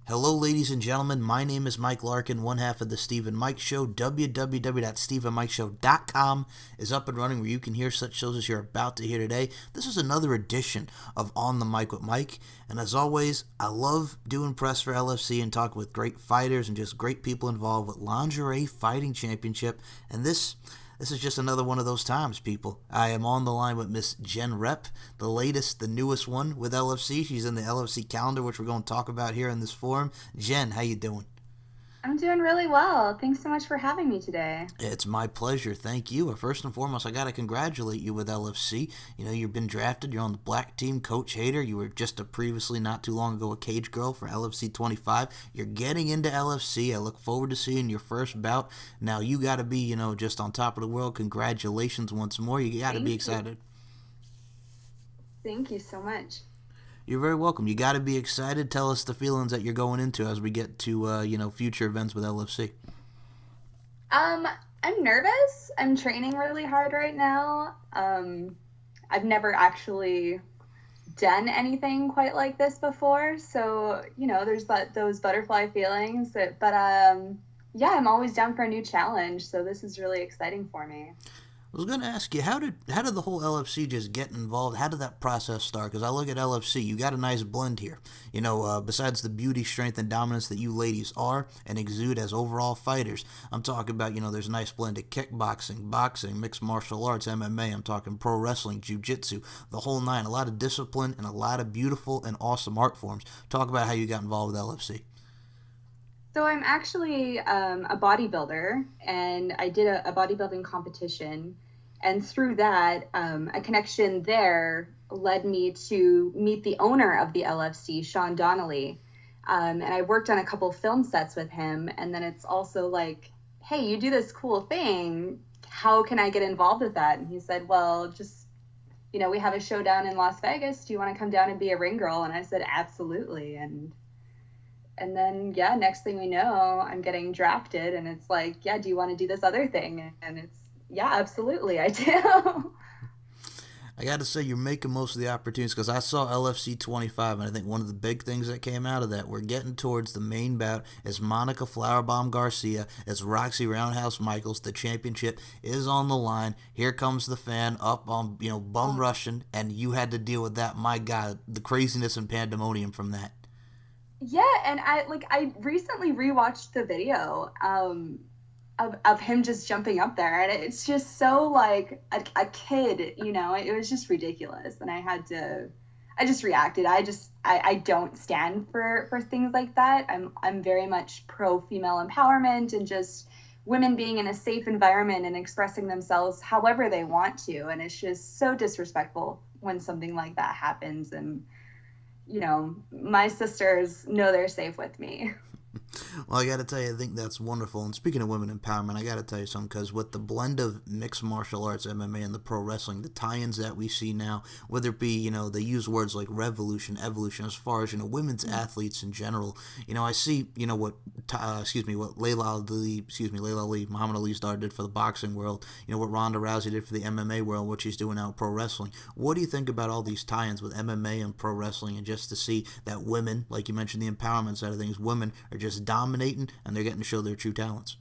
Hello, ladies and gentlemen. My name is Mike Larkin, one half of the Steve and Mike Show. www.steveandmikeshow.com is up and running where you can hear such shows as you're about to hear today. This is another edition of On the Mic with Mike. And as always, I love doing press for LFC and talking with great fighters and just great people involved with Lingerie Fighting Championship. And this is just another one of those times, people. I am on the line with Miss Jenn Repp, the latest, the newest one with LFC. She's in the LFC calendar, which we're going to talk about here in this forum. Jenn, how you doing? I'm doing really well. Thanks so much for having me today. It's my pleasure. Thank you. First and foremost, I got to congratulate you with LFC. You know, you've been drafted. You're on the black team. Coach Hader, you were just a previously, not too long ago, a cage girl for LFC 25. You're getting into LFC. I look forward to seeing your first bout. Now, you got to be, just on top of the world. Congratulations once more. You got to be Thank you. excited. Thank you so much. You're very welcome. You got to be excited. Tell us the feelings that you're going into as we get to, future events with LFC. Um, I'm nervous. I'm training really hard right now. I've never actually done anything quite like this before, so there's those butterfly feelings. Yeah, I'm always down for a new challenge, so this is really exciting for me. I was going to ask you, how did the whole LFC just get involved? How did that process start? Because I look at LFC, you got a nice blend here. Besides the beauty, strength, and dominance that you ladies are and exude as overall fighters, I'm talking about, there's a nice blend of kickboxing, boxing, mixed martial arts, MMA. I'm talking pro wrestling, jiu-jitsu, the whole nine. A lot of discipline and a lot of beautiful and awesome art forms. Talk about how you got involved with LFC. So I'm actually a bodybuilder, and I did a bodybuilding competition. And through that, a connection there led me to meet the owner of the LFC, Sean Donnelly. And I worked on a couple film sets with him. And then it's also like, hey, you do this cool thing. How can I get involved with that? And he said, well, just, we have a show down in Las Vegas. Do you want to come down and be a ring girl? And I said, absolutely. And then, yeah, next thing we know, I'm getting drafted, and it's like, yeah, do you want to do this other thing? And it's, yeah, absolutely, I do. I got to say, you're making most of the opportunities because I saw LFC 25, and I think one of the big things that came out of that, we're getting towards the main bout as Monica Flowerbomb Garcia, as Roxy Roundhouse Michaels. The championship is on the line. Here comes the fan up on, bum rushing, and you had to deal with that. My God, the craziness and pandemonium from that. Yeah, and I recently rewatched the video of him just jumping up there, and it's just so like a kid, it was just ridiculous, and I just reacted. I don't stand for things like that. I'm very much pro female empowerment and just women being in a safe environment and expressing themselves however they want to, and it's just so disrespectful when something like that happens. And my sisters know they're safe with me. Well, I got to tell you, I think that's wonderful. And speaking of women empowerment, I got to tell you something, because with the blend of mixed martial arts, MMA, and the pro wrestling, the tie-ins that we see now, whether it be, they use words like revolution, evolution, as far as, women's athletes in general. I see, what Layla Ali, Muhammad Ali's daughter, did for the boxing world. What Ronda Rousey did for the MMA world, what she's doing now with pro wrestling. What do you think about all these tie-ins with MMA and pro wrestling, and just to see that women, like you mentioned, the empowerment side of things, women are just dominating and they're getting to show their true talents?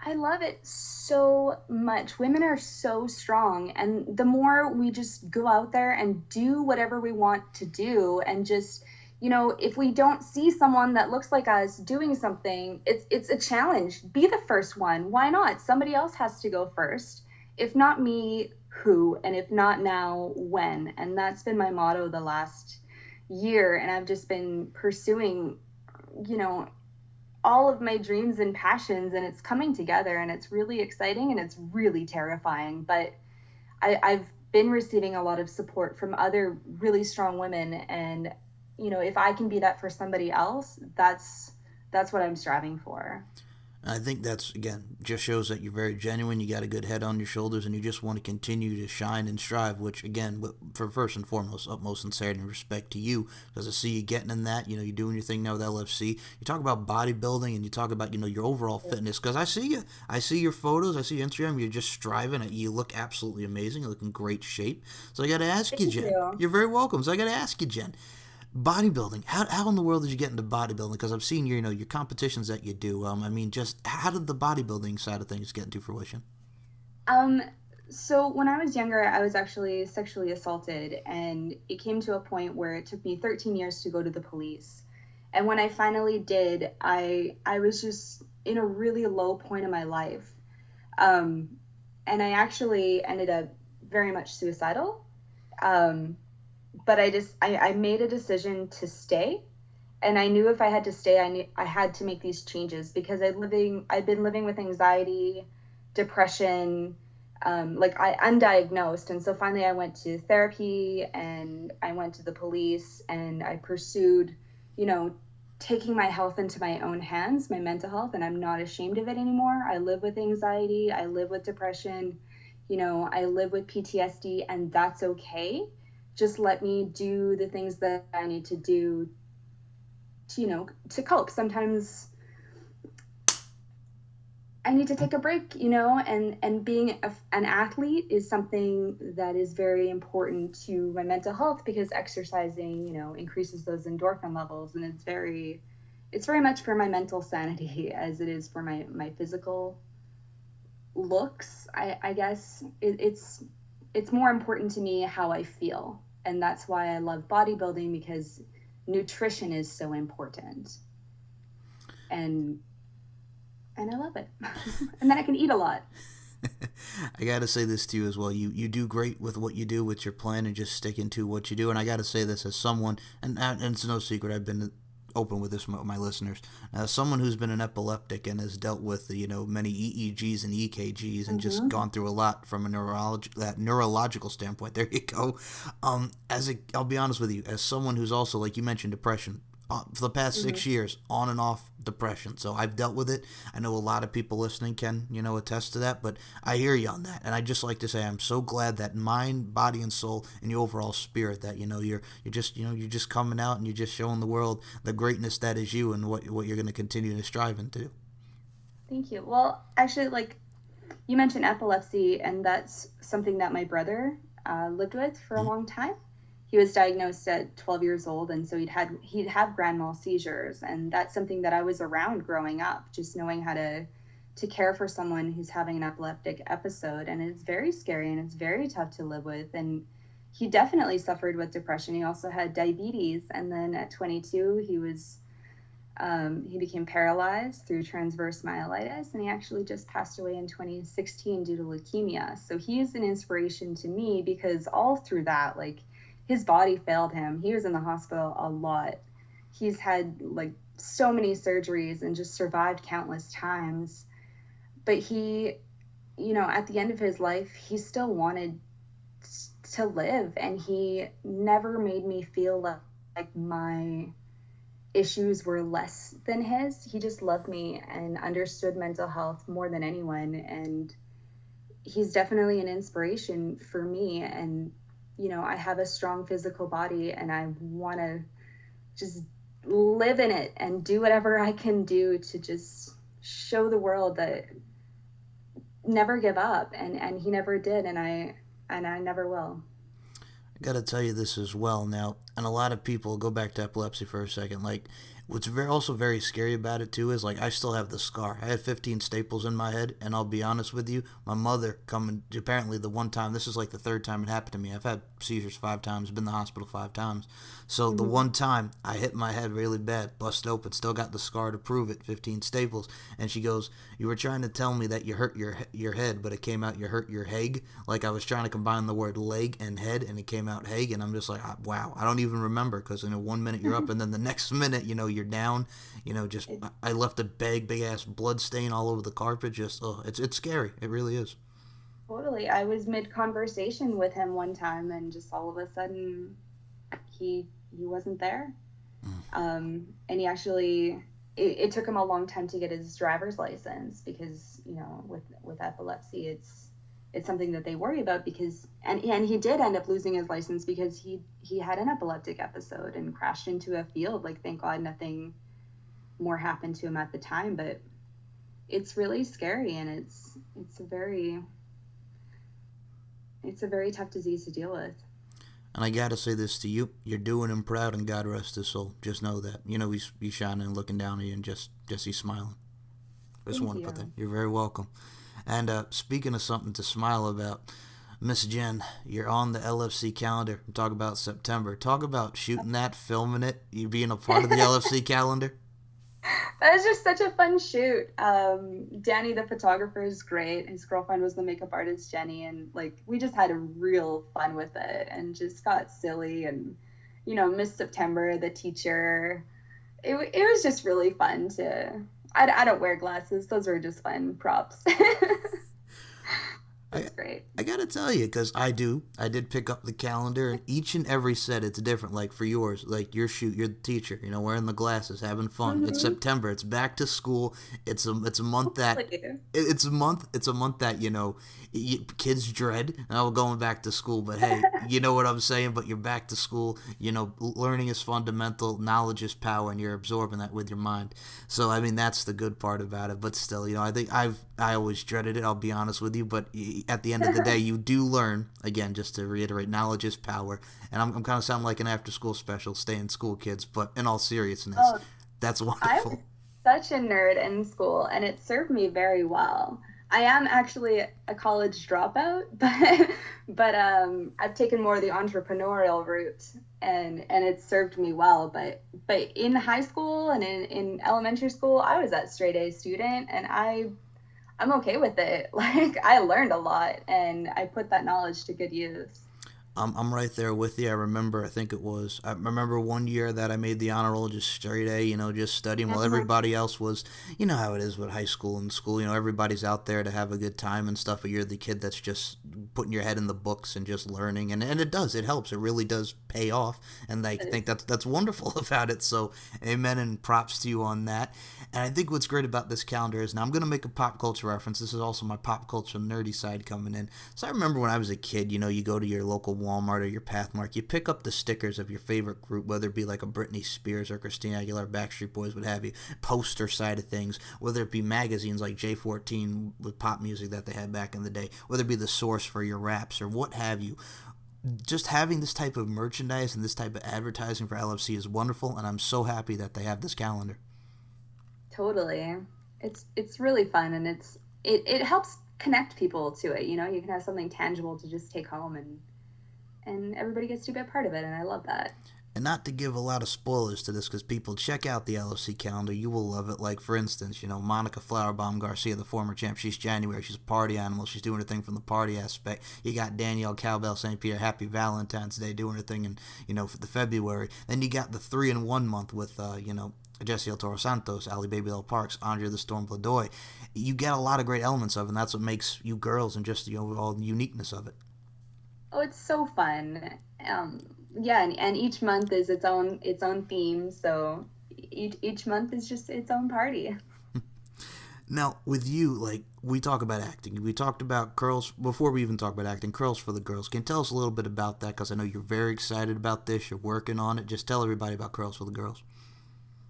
I love it so much. Women are so strong, and the more we just go out there and do whatever we want to do, and just, if we don't see someone that looks like us doing something, it's a challenge. Be the first one. Why not? Somebody else has to go first. If not me, who? And if not now, when? And that's been my motto the last year, and I've just been pursuing, you know, all of my dreams and passions, and it's coming together, and it's really exciting, and it's really terrifying. But I've been receiving a lot of support from other really strong women, and if I can be that for somebody else, that's what I'm striving for. I think that's, again, just shows that you're very genuine, you got a good head on your shoulders, and you just want to continue to shine and strive, which, again, for first and foremost, utmost sincerity and respect to you, because I see you getting in that, you're doing your thing now with LFC. You talk about bodybuilding, and you talk about, your overall fitness, because I see you. I see your photos, I see your Instagram, you're just striving, you look absolutely amazing, you look in great shape. So I got to ask you, Thank Jenn. you. You're very welcome. So I got to ask you, Jenn. Bodybuilding. How in the world did you get into bodybuilding? Because I've seen your competitions that you do. I mean, just how did the bodybuilding side of things get into fruition? Um, so when I was younger, I was actually sexually assaulted, and it came to a point where it took me 13 years to go to the police. And when I finally did, I was just in a really low point in my life. Um, and I actually ended up very much suicidal. Um, but I made a decision to stay, and I knew if I had to stay, I had to make these changes because I'd been living with anxiety, depression, like I undiagnosed, and so finally I went to therapy and I went to the police and I pursued, you know, taking my health into my own hands, my mental health, and I'm not ashamed of it anymore. I live with anxiety, I live with depression, I live with PTSD, and that's okay. Just let me do the things that I need to do to, to cope. Sometimes I need to take a break, and being an athlete is something that is very important to my mental health because exercising, increases those endorphin levels, and it's very much for my mental sanity as it is for my physical looks. I guess it's more important to me how I feel, and that's why I love bodybuilding, because nutrition is so important, and I love it. And then I can eat a lot. I gotta say this to you as well. You do great with what you do with your plan and just sticking to what you do. And I gotta say this as someone, and it's no secret. I've been open with this with my listeners. Someone who's been an epileptic and has dealt with many EEGs and EKGs and just Mm-hmm. gone through a lot from a neurological standpoint. There you go. I'll be honest with you, as someone who's also, like you mentioned, depression. For the past Mm-hmm. 6 years, on and off depression. So I've dealt with it. I know a lot of people listening can, attest to that. But I hear you on that, and I just like to say I'm so glad that mind, body, and soul, and your overall spirit, that you're just coming out and you're just showing the world the greatness that is you and what you're going to continue to strive into. Thank you. Well, actually, like you mentioned epilepsy, and that's something that my brother lived with for a Mm-hmm. long time. He was diagnosed at 12 years old, and so he'd have grand mal seizures, and that's something that I was around growing up, just knowing how to care for someone who's having an epileptic episode, and it's very scary and it's very tough to live with. And he definitely suffered with depression. He also had diabetes, and then at 22, he became paralyzed through transverse myelitis, and he actually just passed away in 2016 due to leukemia. So he is an inspiration to me because all through that, like, his body failed him. He was in the hospital a lot. He's had like so many surgeries and just survived countless times. But he, at the end of his life, he still wanted to live, and he never made me feel like my issues were less than his. He just loved me and understood mental health more than anyone. And he's definitely an inspiration for me. And, I have a strong physical body, and I want to just live in it and do whatever I can do to just show the world that never give up. And he never did. And I never will. I gotta tell you this as well now, and a lot of people go back to epilepsy for a second. Like, what's also very scary about it too is like I still have the scar. I had 15 staples in my head, and I'll be honest with you, my mother coming apparently the one time, this is like the third time it happened to me. I've had seizures 5 times, been in the hospital 5 times. So the Mm-hmm. one time I hit my head really bad, busted open, still got the scar to prove it, 15 staples. And she goes, "You were trying to tell me that you hurt your head, but it came out you hurt your Hague." Like I was trying to combine the word leg and head, and it came out Hague. And I'm just like, wow, I don't even remember because 1 minute you're up, and then the next minute, you're down. Just It, I left a big ass blood stain all over the carpet. Just it's scary. It really is. totally. I was mid conversation with him one time, and just all of a sudden, he wasn't there. And he actually, it took him a long time to get his driver's license because, with epilepsy, it's something that they worry about, because and he did end up losing his license because he had an epileptic episode and crashed into a field. Like, thank God nothing more happened to him at the time. But it's really scary, and it's a very tough disease to deal with. And I gotta say this to you: you're doing him proud, and God rest his soul. Just know that. He's shining and looking down at you, and just he's smiling. Just Thank want to put that. you. You're very welcome. And speaking of something to smile about, Miss Jenn, you're on the LFC calendar. Talk about September. Talk about shooting that, filming it, you being a part of the LFC calendar. That was just such a fun shoot. Danny, the photographer, is great. His girlfriend was the makeup artist, Jenny, and like we just had a real fun with it and just got silly and Miss September, the teacher. It was just really fun to. I don't wear glasses. Those were just fun props. That's great. I gotta tell you, because I did pick up the calendar, and each and every set it's different. Like for yours, like your shoot, you're the teacher, wearing the glasses, having fun. It's September. It's back to school. It's a month that it's a month that kids dread. Oh, going back to school, but hey, you know what I'm saying. But you're back to school. Learning is fundamental. Knowledge is power, and you're absorbing that with your mind. So I mean, that's the good part about it. But still, I think I always dreaded it. I'll be honest with you, but at the end of the day, you do learn. Again, just to reiterate, knowledge is power. And I'm kind of sounding like an after-school special, stay in school, kids. But in all seriousness, Oh, that's I wonderful. was such a nerd in school, and it served me very well. I am actually a college dropout, but I've taken more of the entrepreneurial route, and it served me well. But in high school and in elementary school, I was that straight A student, and I'm okay with it. Like I learned a lot, and I put that knowledge to good use. I'm right there with you. I remember one year that I made the honor roll just straight A, just studying while Mhm. everybody else was, how it is with high school and school, everybody's out there to have a good time and stuff, but you're the kid that's just putting your head in the books and just learning, and it helps. It really does pay off, and I think that's wonderful about it. So, amen and props to you on that. And I think what's great about this calendar is, now I'm going to make a pop culture reference. This is also my pop culture nerdy side coming in. So I remember when I was a kid, you go to your local Walmart or your Pathmark, you pick up the stickers of your favorite group, whether it be like a Britney Spears or Christina Aguilera, Backstreet Boys, what have you, poster side of things, whether it be magazines like J14 with pop music that they had back in the day, whether it be the source for your raps or what have you. Just having this type of merchandise and this type of advertising for LFC is wonderful, and I'm so happy that they have this calendar. Totally. It's really fun, and it helps connect people to it. You can have something tangible to just take home, and everybody gets to be a part of it, and I love that. And not to give a lot of spoilers to this, because people check out the LFC calendar, you will love it. Like, for instance, Monica Flowerbaum Garcia, the former champ, she's January, she's a party animal, she's doing her thing from the party aspect. You got Danielle Cowbell St. Pierre, Happy Valentine's Day, doing her thing in, for the February. Then you got the 3-in-1 month with, Jesse El Toro Santos, Ali Babylel Parks, Andre the Storm Vladoy. You get a lot of great elements of it, and that's what makes you girls and just the overall uniqueness of it. Oh, it's so fun. Yeah, and each month is its own theme, so each month is just its own party. Now, with you, like, we talk about acting. We talked about curls before we even talk about acting, curls for the girls. Can you tell us a little bit about that? Because I know you're very excited about this. You're working on it. Just tell everybody about curls for the girls.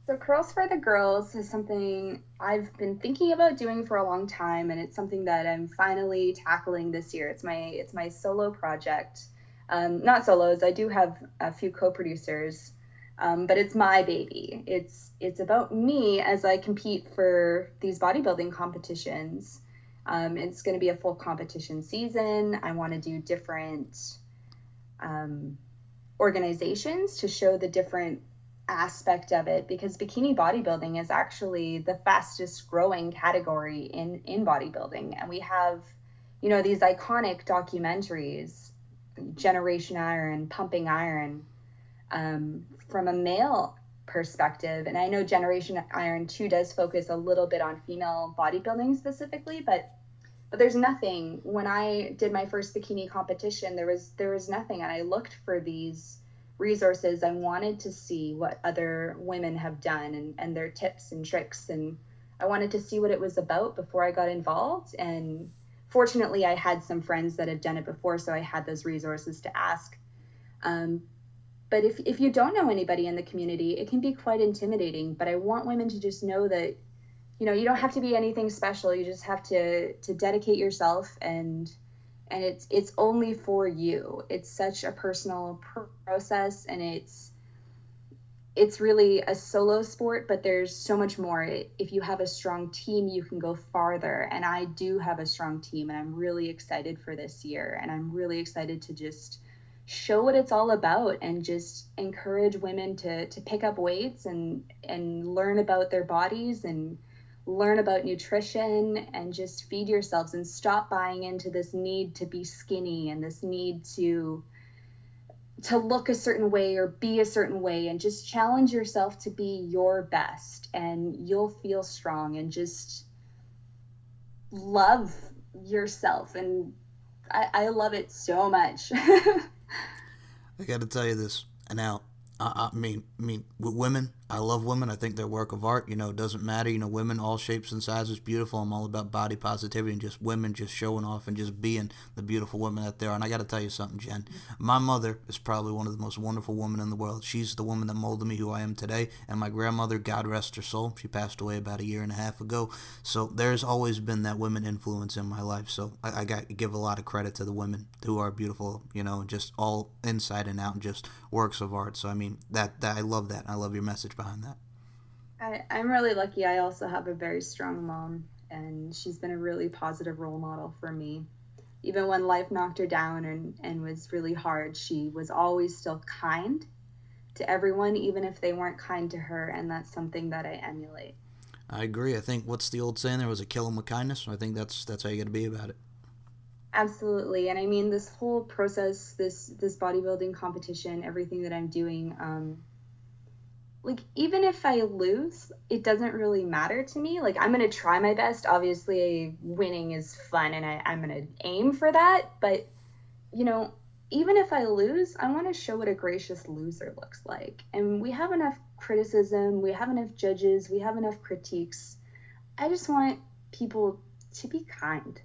So Curls for the Girls is something I've been thinking about doing for a long time, and it's something that I'm finally tackling this year. It's my solo project. Not solos. I do have a few co-producers, but it's my baby. It's about me as I compete for these bodybuilding competitions. It's going to be a full competition season. I want to do different organizations to show the different aspect of it, because bikini bodybuilding is actually the fastest growing category in bodybuilding, and we have these iconic documentaries, Generation Iron, Pumping Iron, from a male perspective. And I know Generation Iron 2 does focus a little bit on female bodybuilding specifically, but there's nothing. When I did my first bikini competition, there was nothing, and I looked for these resources. I wanted to see what other women have done, and their tips and tricks, and I wanted to see what it was about before I got involved. And fortunately, I had some friends that had done it before, so I had those resources to ask. But if you don't know anybody in the community, it can be quite intimidating. But I want women to just know that you don't have to be anything special. You just have to dedicate yourself and and it's only for you. It's such a personal process, and it's really a solo sport, but there's so much more. If you have a strong team, you can go farther. And I do have a strong team, and I'm really excited for this year. And I'm really excited to just show what it's all about and just encourage women to pick up weights and learn about their bodies and learn about nutrition and just feed yourselves and stop buying into this need to be skinny and this need to look a certain way or be a certain way, and just challenge yourself to be your best, and you'll feel strong and just love yourself. And I love it so much. I got to tell you this. Now, with women, I love women. I think they're work of art. It doesn't matter. Women, all shapes and sizes, beautiful. I'm all about body positivity and just women just showing off and just being the beautiful women that they are. And I got to tell you something, Jen. My mother is probably one of the most wonderful women in the world. She's the woman that molded me who I am today. And my grandmother, God rest her soul, she passed away about a year and a half ago. So there's always been that women influence in my life. So I got to give a lot of credit to the women who are beautiful, and just all inside and out and just works of art. So I mean that I love that. I love your message behind that. I'm really lucky. I also have a very strong mom, and she's been a really positive role model for me. Even when life knocked her down and was really hard, she was always still kind to everyone, even if they weren't kind to her, and that's something that I emulate. I agree. I think what's the old saying? There was a kill 'em with kindness. I think that's how you got to be about it. Absolutely. And I mean, this whole process, this bodybuilding competition, everything that I'm doing, like, even if I lose, it doesn't really matter to me. Like, I'm going to try my best. Obviously, winning is fun, and I'm going to aim for that. But, you know, even if I lose, I want to show what a gracious loser looks like. And we have enough criticism, we have enough judges, we have enough critiques. I just want people to be kind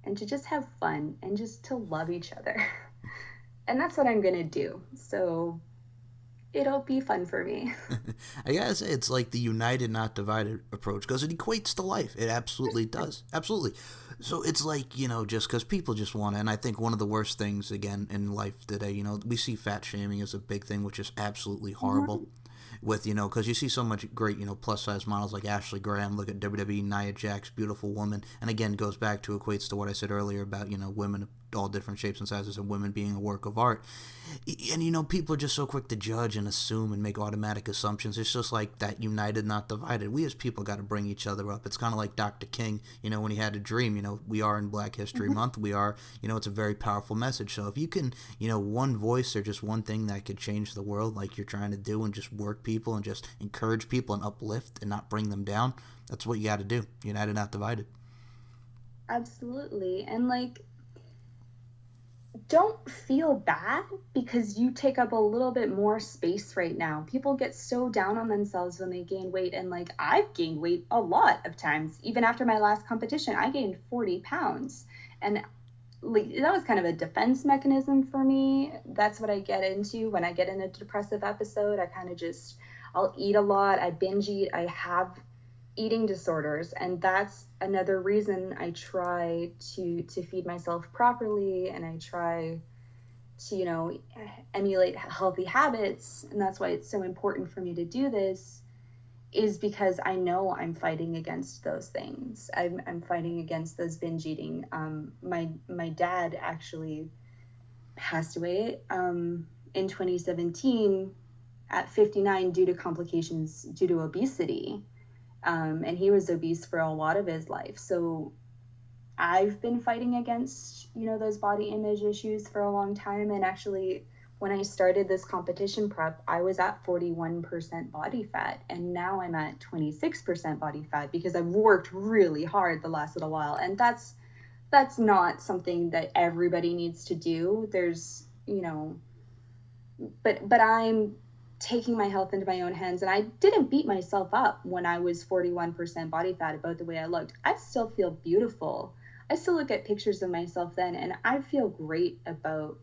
and to just have fun and just to love each other. And that's what I'm going to do. So it'll be fun for me. I gotta say, it's like the united, not divided approach because it equates to life. It absolutely does. Absolutely. So it's like, just because people just want to, and I think one of the worst things, again, in life today, we see fat shaming as a big thing, which is absolutely horrible. Mm-hmm. With, because you see so much great, plus size models like Ashley Graham, look at WWE, Nia Jax, beautiful woman. And again, goes back to, equates to what I said earlier about, women of all different shapes and sizes and women being a work of art. And, people are just so quick to judge and assume and make automatic assumptions. It's just like that united, not divided. We as people got to bring each other up. It's kind of like Dr. King, when he had a dream, we are in Black History Month. We are, it's a very powerful message. So if you can, one voice or just one thing that could change the world like you're trying to do and just work people and just encourage people and uplift and not bring them down, that's what you got to do. United, not divided. Absolutely. And like, don't feel bad because you take up a little bit more space right now. People get so down on themselves when they gain weight. And like, I've gained weight a lot of times. Even after my last competition, I gained 40 pounds. And like, that was kind of a defense mechanism for me. That's what I get into when I get in a depressive episode. I kind of just, I'll eat a lot. I binge eat. I have eating disorders, and that's another reason I try to feed myself properly, and I try to emulate healthy habits. And that's why it's so important for me to do this, is because I know I'm fighting against those things. I'm fighting against those binge eating. My dad actually passed away in 2017 at 59 due to complications due to obesity. And he was obese for a lot of his life. So I've been fighting against, those body image issues for a long time. And actually, when I started this competition prep, I was at 41% body fat. And now I'm at 26% body fat because I've worked really hard the last little while. And that's not something that everybody needs to do. There's, but I'm taking my health into my own hands, and I didn't beat myself up when I was 41% body fat about the way I looked. I still feel beautiful. I still look at pictures of myself then, and I feel great about,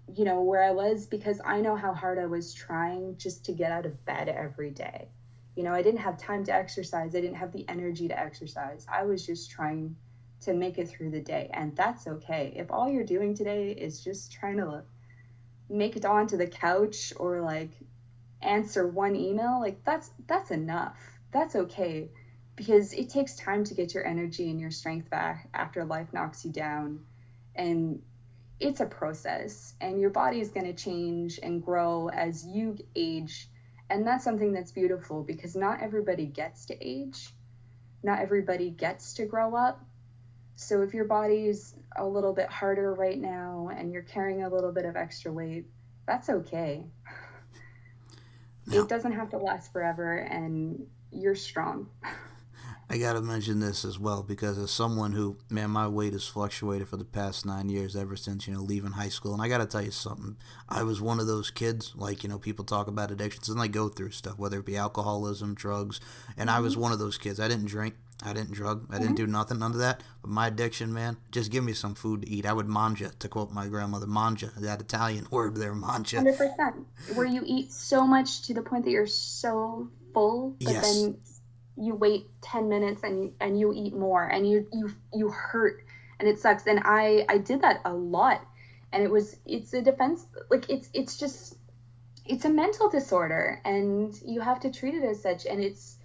where I was, because I know how hard I was trying just to get out of bed every day. I didn't have time to exercise. I didn't have the energy to exercise. I was just trying to make it through the day, and that's okay. If all you're doing today is just trying to make it onto the couch or like answer one email, like that's enough. That's okay, because it takes time to get your energy and your strength back after life knocks you down. And it's a process, and your body is going to change and grow as you age. And that's something that's beautiful, because not everybody gets to age, not everybody gets to grow up. So if your body's a little bit harder right now and you're carrying a little bit of extra weight, that's okay. Now, It doesn't have to last forever, and you're strong. I gotta mention this as well because as someone who, man, my weight has fluctuated for the past 9 years ever since, leaving high school. And I gotta tell you something. I was one of those kids, like, people talk about addictions and they go through stuff, whether it be alcoholism, drugs. And I was Mm-hmm. one of those kids. I didn't drink. I didn't drug. I didn't Mm-hmm. do nothing, none of that. But my addiction, man, just give me some food to eat. I would manja, to quote my grandmother, manja, that Italian word there, manja. 100%. Where you eat so much to the point that you're so full, but Yes. then you wait 10 minutes and you eat more, and you hurt, and it sucks. And I did that a lot. And it's a defense, like it's just it's a mental disorder, and you have to treat it as such. And it's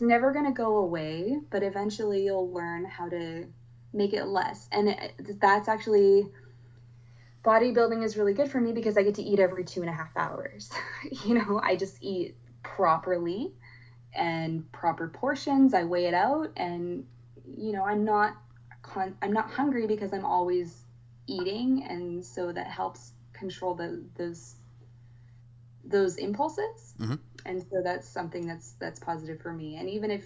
never going to go away, but eventually you'll learn how to make it less. And that's actually, bodybuilding is really good for me because I get to eat every 2.5 hours. I just eat properly and proper portions. I weigh it out, and I'm not hungry because I'm always eating, and so that helps control those impulses. Mm-hmm. And so that's something that's positive for me. And even if,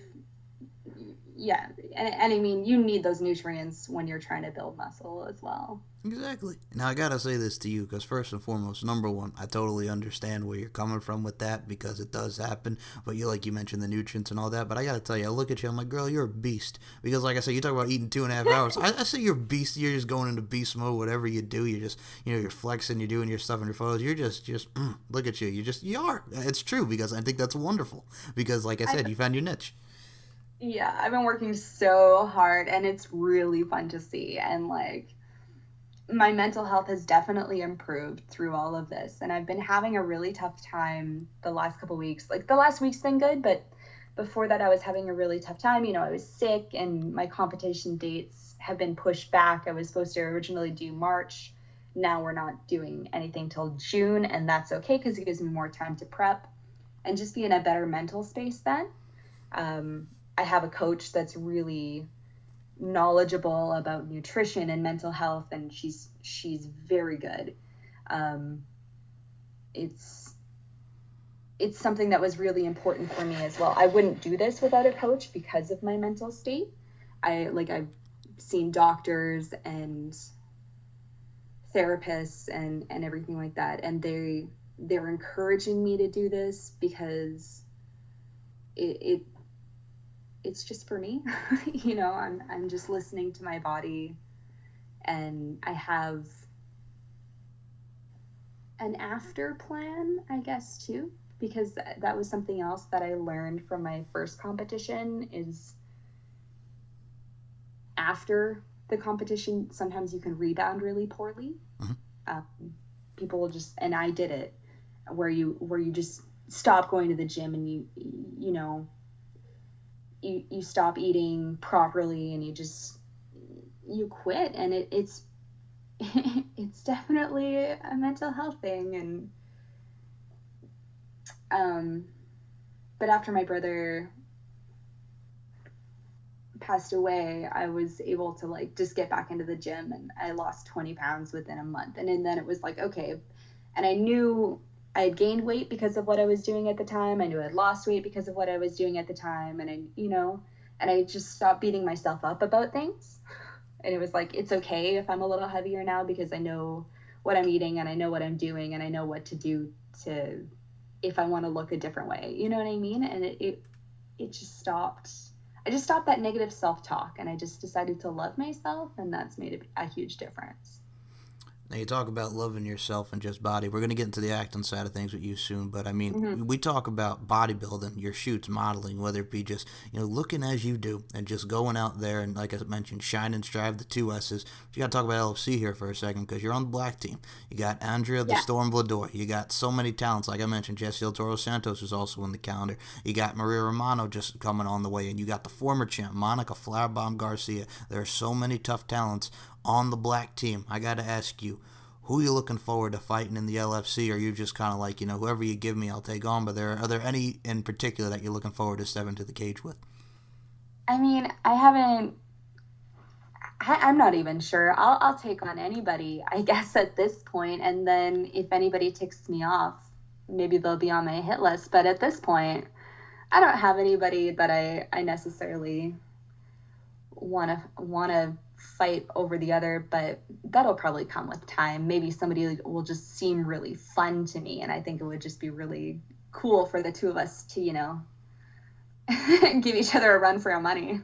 yeah, and I mean, you need those nutrients when you're trying to build muscle as well. Exactly. Now I gotta say this to you because first and foremost, number one, I totally understand where you're coming from with that because it does happen. But like you mentioned the nutrients and all that. But I gotta tell you, I look at you, I'm like, girl, you're a beast. Because like I said, you talk about eating 2.5 hours. I say you're a beast. You're just going into beast mode. Whatever you do, you're just you're flexing. You're doing your stuff in your photos. You're just look at you. You are. It's true because I think that's wonderful. Because like I I've said, you found your niche. Yeah, I've been working so hard, and it's really fun to see. And like, my mental health has definitely improved through all of this. And I've been having a really tough time the last couple weeks. Like, the last week's been good, but before that I was having a really tough time. I was sick, and my competition dates have been pushed back. I was supposed to originally do March. Now we're not doing anything till June, and that's okay because it gives me more time to prep and just be in a better mental space then. Um, I have a coach that's really knowledgeable about nutrition and mental health, and she's very good. Um, it's it's something that was really important for me as well. I wouldn't do this without a coach because of my mental state. I've seen doctors and therapists and everything like that, and they're encouraging me to do this because it it's just for me. I'm just listening to my body, and I have an after plan, I guess, too, because that was something else that I learned from my first competition is after the competition, sometimes you can rebound really poorly. Mm-hmm. Um, People will just, and I did it, where you just stop going to the gym, and you stop eating properly, and you quit. And it's it's definitely a mental health thing. And but after my brother passed away, I was able to like just get back into the gym, and I lost 20 pounds within a month. And then it was like, okay. And I knew I had gained weight because of what I was doing at the time. I knew I'd lost weight because of what I was doing at the time. And I just stopped beating myself up about things. And it was like, it's okay if I'm a little heavier now because I know what I'm eating, and I know what I'm doing, and I know what to do to, if I want to look a different way. You know what I mean? And it just stopped. I just stopped that negative self-talk, and I just decided to love myself, and that's made a huge difference. Now you talk about loving yourself and just body. We're gonna get into the acting side of things with you soon, but I mean, Hmm. we talk about bodybuilding, your shoots, modeling, whether it be just looking as you do and just going out there and like I mentioned, shine and strive, the two S's. You got to talk about LFC here for a second because you're on the black team. You got Andrea the Yeah. Storm Vlador. You got so many talents, like I mentioned. Jesse El Toro Santos is also in the calendar. You got Maria Romano just coming on the way, and you got the former champ Monica Flowerbomb Garcia. There are so many tough talents on the black team. I got to ask you, who are you looking forward to fighting in the LFC? Or are you just kind of like, whoever you give me, I'll take on? But are there any in particular that you're looking forward to stepping to the cage with? I mean, I haven't. I'm not even sure. I'll take on anybody, I guess, at this point. And then if anybody ticks me off, maybe they'll be on my hit list. But at this point, I don't have anybody that I necessarily want to fight over the other, but that'll probably come with time. Maybe somebody will just seem really fun to me, and I think it would just be really cool for the two of us to, give each other a run for our money.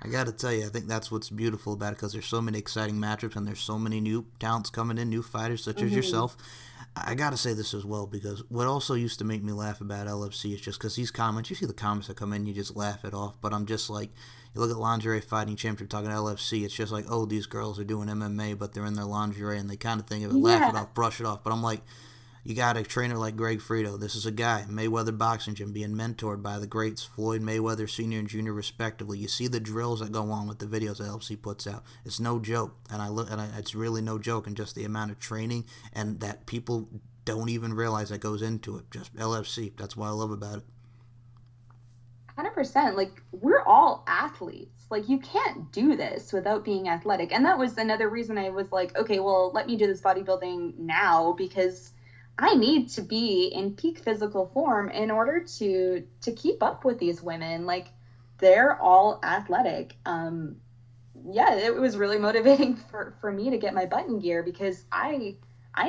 I gotta tell you, I think that's what's beautiful about it because there's so many exciting matchups and there's so many new talents coming in, new fighters such as Hmm. yourself. I gotta say this as well because what also used to make me laugh about LFC is just because these comments, you see the comments that come in, you just laugh it off. But I'm just like, you look at lingerie fighting championship talking LFC, it's just like, oh, these girls are doing MMA, but they're in their lingerie and they kind of think of it, laugh it Yeah. off, brush it off. But I'm like, you got a trainer like Greg Frito. This is a guy, Mayweather Boxing Gym, being mentored by the greats Floyd Mayweather Sr. and Jr. respectively. You see the drills that go on with the videos that LFC puts out. It's no joke, and it's really no joke, and just the amount of training and that people don't even realize that goes into it. Just LFC. That's what I love about it. 100%. Like, we're all athletes. Like, you can't do this without being athletic. And that was another reason I was like, okay, well, let me do this bodybuilding now because I need to be in peak physical form in order to keep up with these women. Like, they're all athletic. Yeah, it was really motivating for me to get my butt in gear because I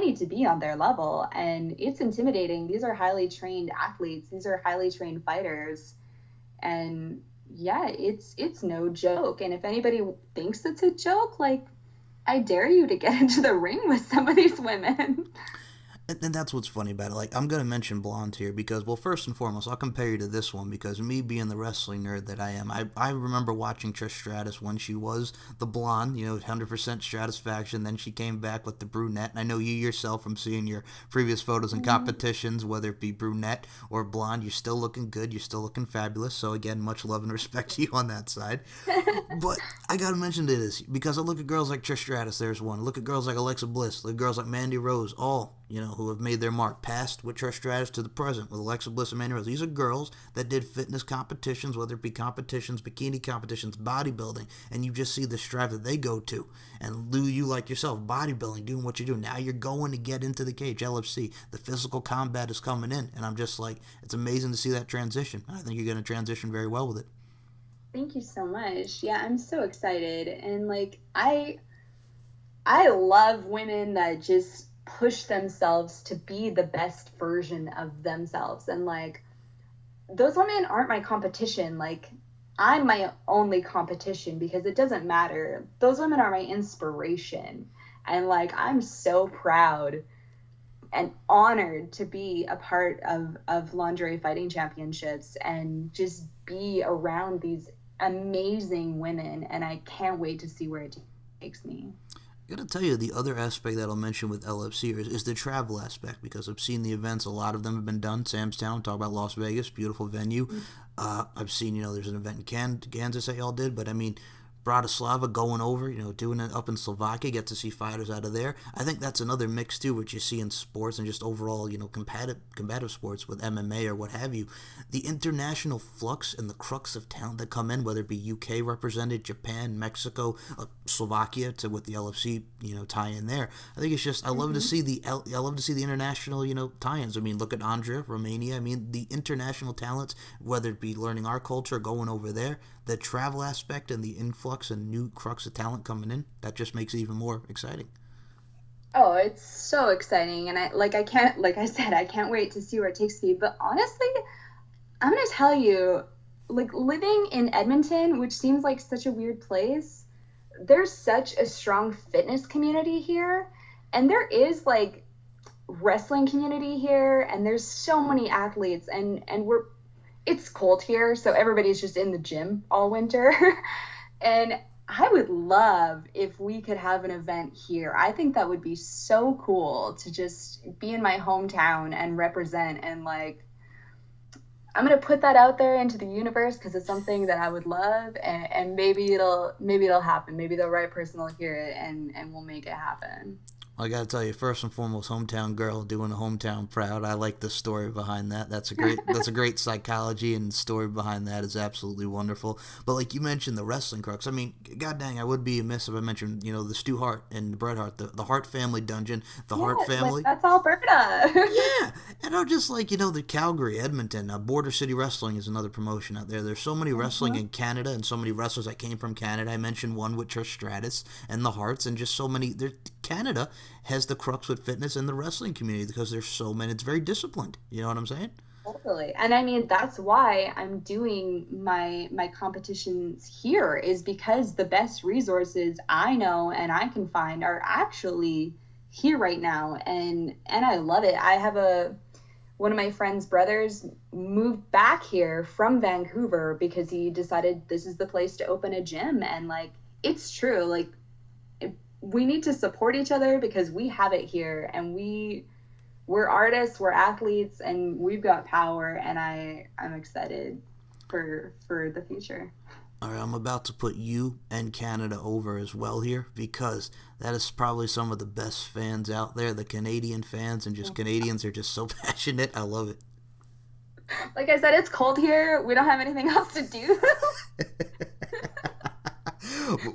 need to be on their level, and it's intimidating. These are highly trained athletes. These are highly trained fighters, and yeah, it's no joke. And if anybody thinks it's a joke, like, I dare you to get into the ring with some of these women. And that's what's funny about it. Like, I'm going to mention Blonde here because, well, first and foremost, I'll compare you to this one because me being the wrestling nerd that I am, I remember watching Trish Stratus when she was the blonde, 100% Stratusfaction. Then she came back with the brunette. And I know you yourself from seeing your previous photos and competitions, whether it be brunette or blonde, you're still looking good. You're still looking fabulous. So, again, much love and respect to you on that side. But I gotta mention this because I look at girls like Trish Stratus. There's one. Look at girls like Alexa Bliss. Look at girls like Mandy Rose. All who have made their mark, past with Trish Stratus to the present with Alexa Bliss and Mandy Rose. These are girls that did fitness competitions, whether it be competitions, bikini competitions, bodybuilding, and you just see the strive that they go to. And Lou, you like yourself, bodybuilding, doing what you do. Now you're going to get into the cage, LFC. The physical combat is coming in, and I'm just like, it's amazing to see that transition. I think you're going to transition very well with it. Thank you so much. Yeah, I'm so excited. And like, I love women that just push themselves to be the best version of themselves. And like, those women aren't my competition. Like, I'm my only competition because it doesn't matter. Those women are my inspiration. And like, I'm so proud and honored to be a part of lingerie fighting championships and just be around these amazing women. And I can't wait to see where it takes me. I gotta tell you, the other aspect that I'll mention with LFC is the travel aspect because I've seen the events. A lot of them have been done. Sam's Town, talk about Las Vegas, beautiful venue. I've seen, there's an event in Kansas that y'all did, but I mean, Bratislava going over, doing it up in Slovakia, get to see fighters out of there. I think that's another mix too, which you see in sports and just overall, combative sports with MMA or what have you. The international flux and the crux of talent that come in, whether it be UK represented, Japan, Mexico, Slovakia, to with the LFC, tie in there. I think it's just I love to see I love to see the international, tie-ins. I mean, look at Andrea, Romania. I mean, the international talents, whether it be learning our culture, going over there, the travel aspect and the influx and new crux of talent coming in, that just makes it even more exciting. Oh, it's so exciting. And I can't, like I said, I can't wait to see where it takes me. But honestly, I'm going to tell you, like, living in Edmonton, which seems like such a weird place, there's such a strong fitness community here. And there is like wrestling community here, and there's so many athletes, and it's cold here, so everybody's just in the gym all winter. And I would love if we could have an event here. I think that would be so cool to just be in my hometown and represent, and like, I'm gonna put that out there into the universe because it's something that I would love, and maybe it'll happen. Maybe the right person will hear it, and we'll make it happen. I gotta tell you, first and foremost, hometown girl doing a hometown proud. I like the story behind that. That's a great psychology, and the story behind that is absolutely wonderful. But like you mentioned, the wrestling crux. I mean, god dang, I would be amiss if I mentioned, the Stu Hart and the Bret Hart, the Hart family dungeon, the Hart Yes, like family. that's Alberta. Yeah, and I'm just like, the Calgary, Edmonton, Border City Wrestling is another promotion out there. There's so many wrestling Mhm. in Canada, and so many wrestlers that came from Canada. I mentioned one with Trish Stratus and the Hearts, and just so many. Canada has the crux with fitness in the wrestling community because there's so many. It's very disciplined. You know what I'm saying? Totally. And I mean, that's why I'm doing my competitions here, is because the best resources I know and I can find are actually here right now. And I love it. I have a one of my friend's brothers moved back here from Vancouver because he decided this is the place to open a gym, and like, it's true. Like, we need to support each other because we have it here, and we're artists, we're athletes, and we've got power, and I'm excited for the future. All right, I'm about to put you and Canada over as well here because that is probably some of the best fans out there. The Canadian fans, and just Canadians are just so passionate. I love it. Like I said, it's cold here. We don't have anything else to do.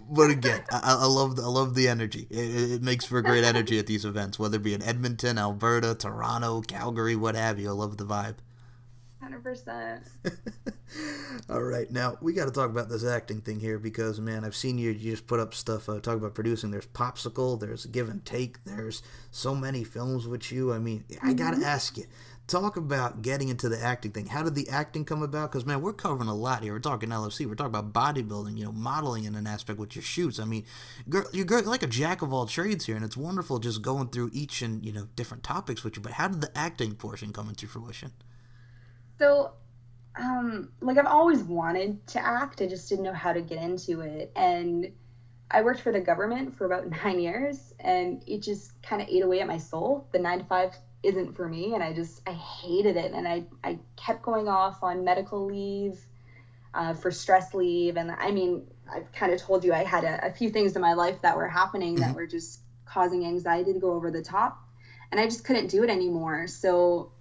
But again, I love the energy. It makes for great energy at these events, whether it be in Edmonton, Alberta, Toronto, Calgary, what have you. I love the vibe. 100%. All right, now we got to talk about this acting thing here because, man, I've seen you just put up stuff. Talk about producing. There's Popsicle. There's Give and Take. There's so many films with you. I mean, I got to ask you. Talk about getting into the acting thing. How did the acting come about? Because, man, we're covering a lot here. We're talking LFC. We're talking about bodybuilding, modeling in an aspect with your shoots. I mean, you're like a jack of all trades here, and it's wonderful just going through each and, different topics with you. But how did the acting portion come into fruition? So, like, I've always wanted to act. I just didn't know how to get into it. And I worked for the government for about 9 years, and it just kind of ate away at my soul. The 9 to 5 isn't for me, and I hated it. And I kept going off on medical leave, for stress leave. And I mean, I've kind of told you I had a few things in my life that were happening that were just causing anxiety to go over the top. And I just couldn't do it anymore. So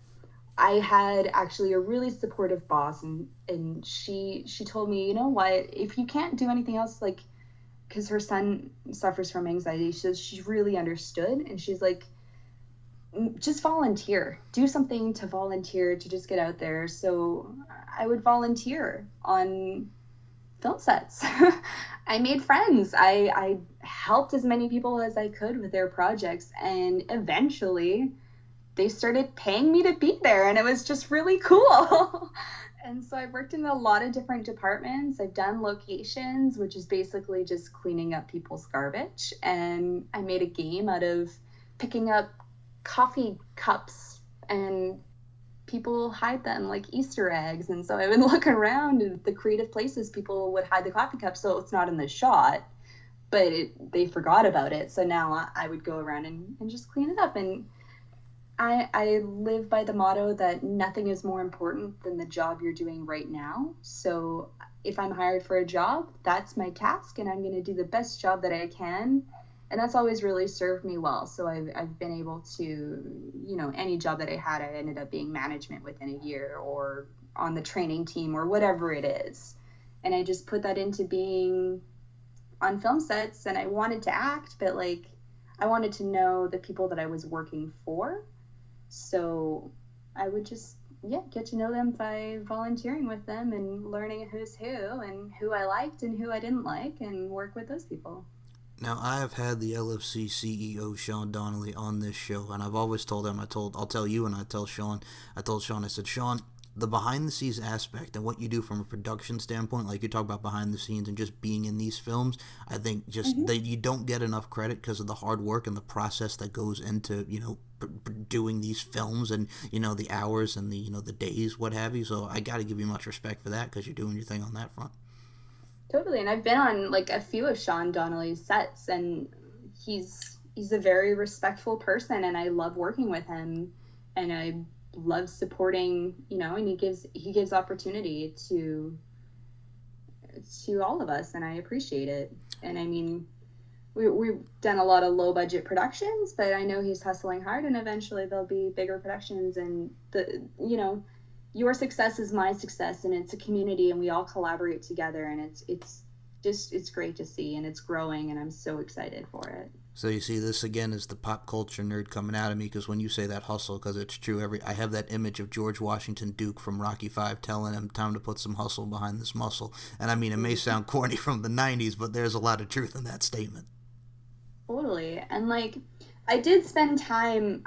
I had actually a really supportive boss, and she told me, you know what, if you can't do anything else, like, because her son suffers from anxiety, she really understood, and she's like, just volunteer, do something to volunteer, to just get out there. So I would volunteer on film sets. I made friends. I helped as many people as I could with their projects, and eventually they started paying me to be there, and it was just really cool. And so I've worked in a lot of different departments. I've done locations, which is basically just cleaning up people's garbage. And I made a game out of picking up coffee cups, and people hide them like Easter eggs. And so I would look around at the creative places people would hide the coffee cups, so it's not in the shot, but they forgot about it. So now I would go around and just clean it up. And I live by the motto that nothing is more important than the job you're doing right now. So if I'm hired for a job, that's my task, and I'm going to do the best job that I can. And that's always really served me well. So I've been able to, any job that I had, I ended up being management within a year, or on the training team, or whatever it is. And I just put that into being on film sets, and I wanted to act, but like, I wanted to know the people that I was working for. So I would just, get to know them by volunteering with them and learning who's who and who I liked and who I didn't like, and work with those people. Now, I have had the LFC CEO Sean Donnelly on this show, and I'll tell him, I'll tell you, and I told Sean, I said, Sean, the behind the scenes aspect and what you do from a production standpoint, like you talk about behind the scenes and just being in these films, I think just Hmm. that you don't get enough credit because of the hard work and the process that goes into, doing these films, and the hours and the days, what have you. So I got to give you much respect for that because you're doing your thing on that front. Totally. And I've been on like a few of Sean Donnelly's sets, and he's a very respectful person, and I love working with him, and I love supporting, and he gives opportunity to all of us, and I appreciate it. And I mean, we've done a lot of low budget productions, but I know he's hustling hard, and eventually there'll be bigger productions. And your success is my success, and it's a community, and we all collaborate together, and it's great to see, and it's growing, and I'm so excited for it. So you see, this again is the pop culture nerd coming out of me, because when you say that hustle, because it's true. I have that image of George Washington Duke from Rocky Five telling him time to put some hustle behind this muscle. And I mean, it may sound corny from the '90s, but there's a lot of truth in that statement. Totally. And like, I did spend time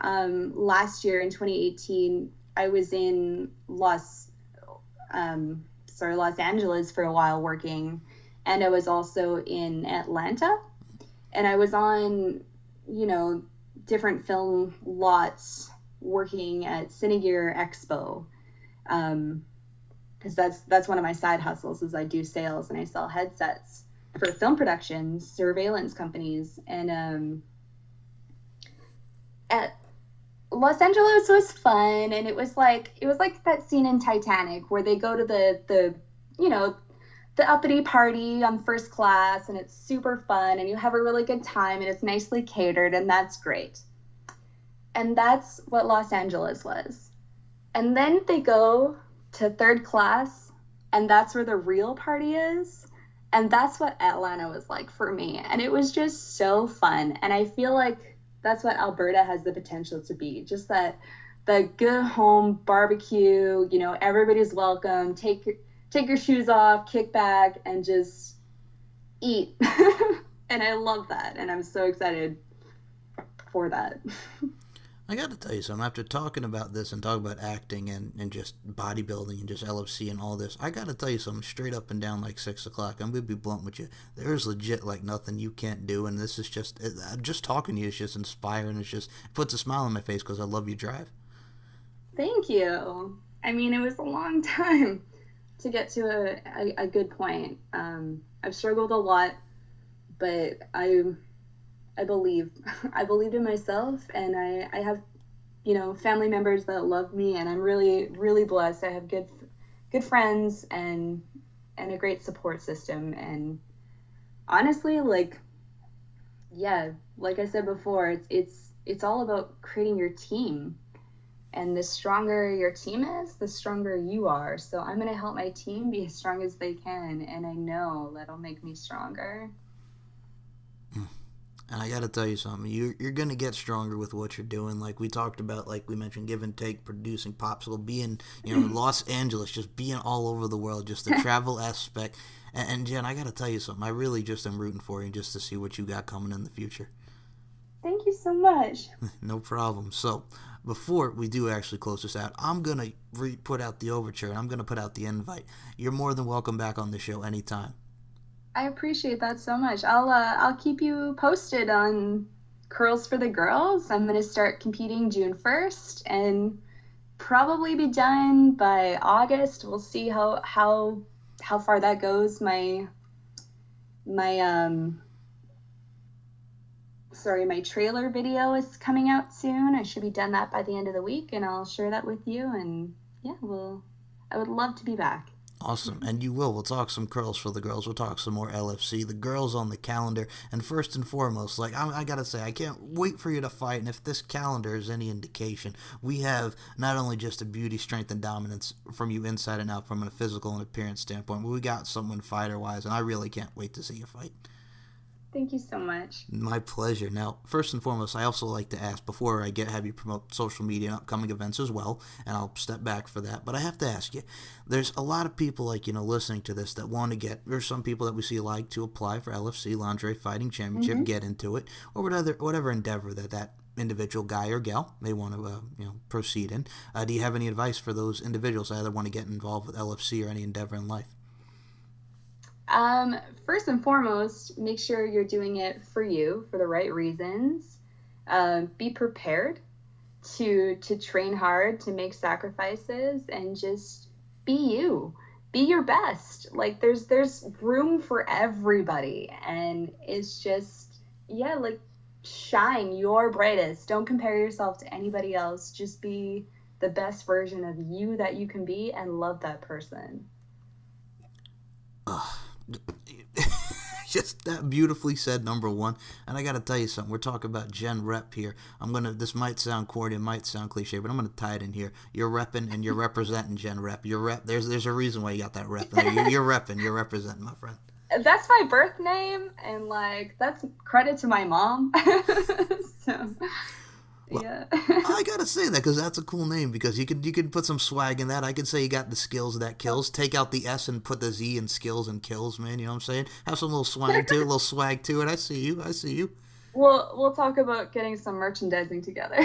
last year in 2018. I was in Los Angeles for a while working, and I was also in Atlanta, and I was on, different film lots working at Cinegear Expo, because that's one of my side hustles, is I do sales and I sell headsets for film productions, surveillance companies. And at Los Angeles was fun, and it was like that scene in Titanic where they go to the uppity party on first class, and it's super fun, and you have a really good time, and it's nicely catered, and that's great. And that's what Los Angeles was. And then they go to third class, and that's where the real party is. And that's what Atlanta was like for me. And it was just so fun. And I feel like that's what Alberta has the potential to be. Just the good home barbecue, everybody's welcome. Take your shoes off, kick back, and just eat. And I love that. And I'm so excited for that. I got to tell you something. After talking about this and talking about acting and just bodybuilding and just LFC and all this, I got to tell you something straight up and down, like 6 o'clock. I'm going to be blunt with you. There's legit like nothing you can't do. And this is just talking to you is just inspiring. It puts a smile on my face because I love your drive. Thank you. I mean, it was a long time to get to a good point. I've struggled a lot, but I believe I believed in myself, and I have family members that love me, and I'm really, really blessed. I have good friends and a great support system. And honestly, like I said before, it's all about creating your team. And the stronger your team is, the stronger you are. So I'm going to help my team be as strong as they can, and I know that'll make me stronger. And I got to tell you something. You're going to get stronger with what you're doing. Like we talked about, like we mentioned, give and take, producing Popsicle, being, Los Angeles, just being all over the world, just the travel aspect. And Jen, I got to tell you something. I really just am rooting for you just to see what you got coming in the future. Thank you so much. No problem. So, before we do actually close this out, I'm going to put out the overture, and I'm going to put out the invite. You're more than welcome back on the show anytime. I appreciate that so much. I'll keep you posted on Curls for the Girls. I'm going to start competing June 1st and probably be done by August. We'll see how far that goes. My trailer video is coming out soon. I should be done that by the end of the week, and I'll share that with you. And yeah, I would love to be back. Awesome. And you will. We'll talk some Curls for the Girls. We'll talk some more LFC. The girls on the calendar. And first and foremost, like, I got to say, I can't wait for you to fight. And if this calendar is any indication, we have not only just a beauty, strength, and dominance from you inside and out from a physical and appearance standpoint, but we got someone fighter-wise, and I really can't wait to see you fight. Thank you so much. My pleasure. Now, first and foremost, I also like to ask, before I have you promote social media and upcoming events as well, and I'll step back for that, but I have to ask you, there's a lot of people listening to this that want to there's some people that we see like to apply for LFC, Lingerie Fighting Championship, get into it, or whatever endeavor that individual guy or gal may want to proceed in. Do you have any advice for those individuals that either want to get involved with LFC or any endeavor in life? First and foremost, make sure you're doing it for you, for the right reasons. Be prepared to train hard, to make sacrifices, and just be you. Be your best. Like there's room for everybody, and it's just, yeah, like shine your brightest. Don't compare yourself to anybody else. Just be the best version of you that you can be, and love that person. Just that beautifully said, number one. And I gotta tell you something, we're talking about Jenn Repp here. This might sound corny, it might sound cliche, but I'm gonna tie it in here. You're repping and you're representing Jenn Repp. There's a reason why you got that rep there. You're repping, you're representing, my friend. That's my birth name, and like that's credit to my mom. So well, yeah. I gotta say that because that's a cool name, because you could put some swag in that. I could say you got the skills that kills. Take out the S and put the Z in skills and kills, man. You know what I'm saying? Have some little swag to it, little swag to it. I see you. We'll talk about getting some merchandising together.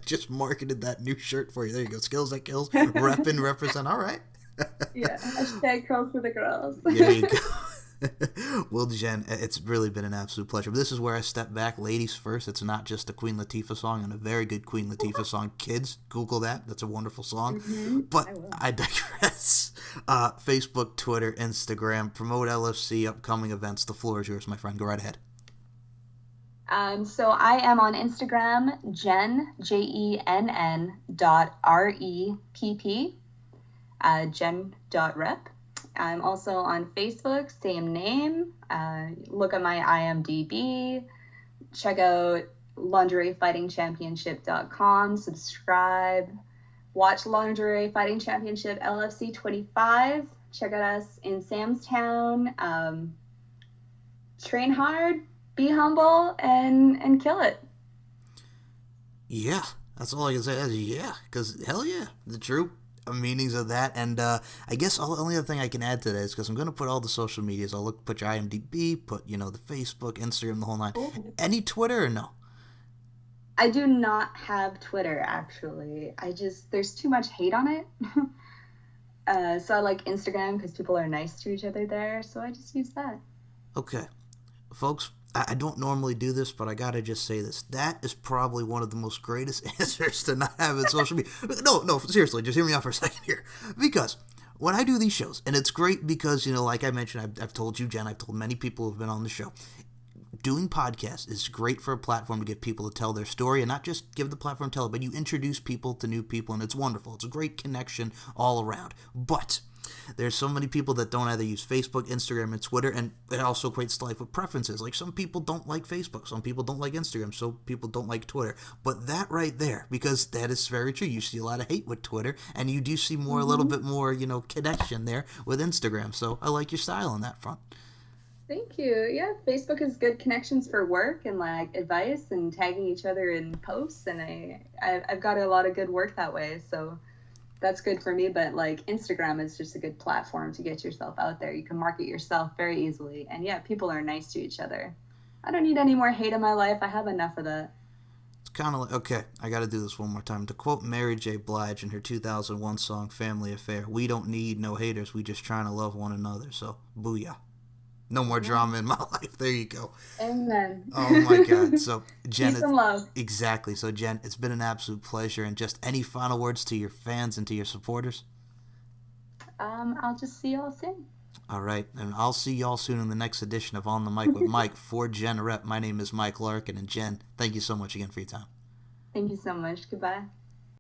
Just marketed that new shirt for you. There you go. Skills that kills. Reppin', represent. All right. Yeah. Hashtag curls for the girls. There you go. Well, Jenn, it's really been an absolute pleasure. But this is where I step back. Ladies first. It's not just a Queen Latifah song, and a very good Queen Latifah song. Kids, Google that. That's a wonderful song. Mm-hmm. But I digress. Facebook, Twitter, Instagram. Promote LFC, upcoming events. The floor is yours, my friend. Go right ahead. So I am on Instagram, Jenn, JENN.REPP, Jenn.Repp. I'm also on Facebook, same name. Look at my IMDb. Check out lingeriefightingchampionship.com. Subscribe. Watch Lingerie Fighting Championship LFC 25. Check out us in Samstown. Train hard, be humble, and kill it. Yeah, that's all I can say. Yeah, because hell yeah, the true meanings of that. And I guess the only other thing I can add to that is, because I'm going to put all the social medias. I'll put your IMDb, put the Facebook, Instagram, the whole nine. Ooh. Any Twitter or no? I do not have Twitter, actually. There's too much hate on it. So I like Instagram because people are nice to each other there. So I just use that. Okay. Folks, I don't normally do this, but I gotta just say this. That is probably one of the most greatest answers to not having social media. No, seriously, just hear me out for a second here. Because when I do these shows, and it's great because, like I mentioned, I've told you, Jenn, I've told many people who've been on the show, doing podcasts is great for a platform to give people to tell their story, and not just give the platform to tell it, but you introduce people to new people, and it's wonderful. It's a great connection all around. But there's so many people that don't either use Facebook, Instagram, and Twitter, and it also equates to life with preferences. Like, some people don't like Facebook, some people don't like Instagram, some people don't like Twitter. But that right there, because that is very true. You see a lot of hate with Twitter, and you do see more, a little bit more, connection there with Instagram. So I like your style on that front. Thank you. Yeah, Facebook is good connections for work and like advice and tagging each other in posts, and I've got a lot of good work that way. So that's good for me, but like Instagram is just a good platform to get yourself out there. You can market yourself very easily, and yeah, people are nice to each other. I don't need any more hate in my life. I have enough of that. It's kind of like, okay, I got to do this one more time. To quote Mary J. Blige in her 2001 song Family Affair, "We don't need no haters, we just trying to love one another." So booyah. No more drama in my life. There you go. Amen. Oh my God. So Jenn, peace and love. Exactly. So Jenn, it's been an absolute pleasure. And just any final words to your fans and to your supporters? I'll just see y'all soon. All right, and I'll see y'all soon in the next edition of On the Mic with Mike. For Jenn Repp, my name is Mike Larkin, and Jenn, thank you so much again for your time. Thank you so much. Goodbye.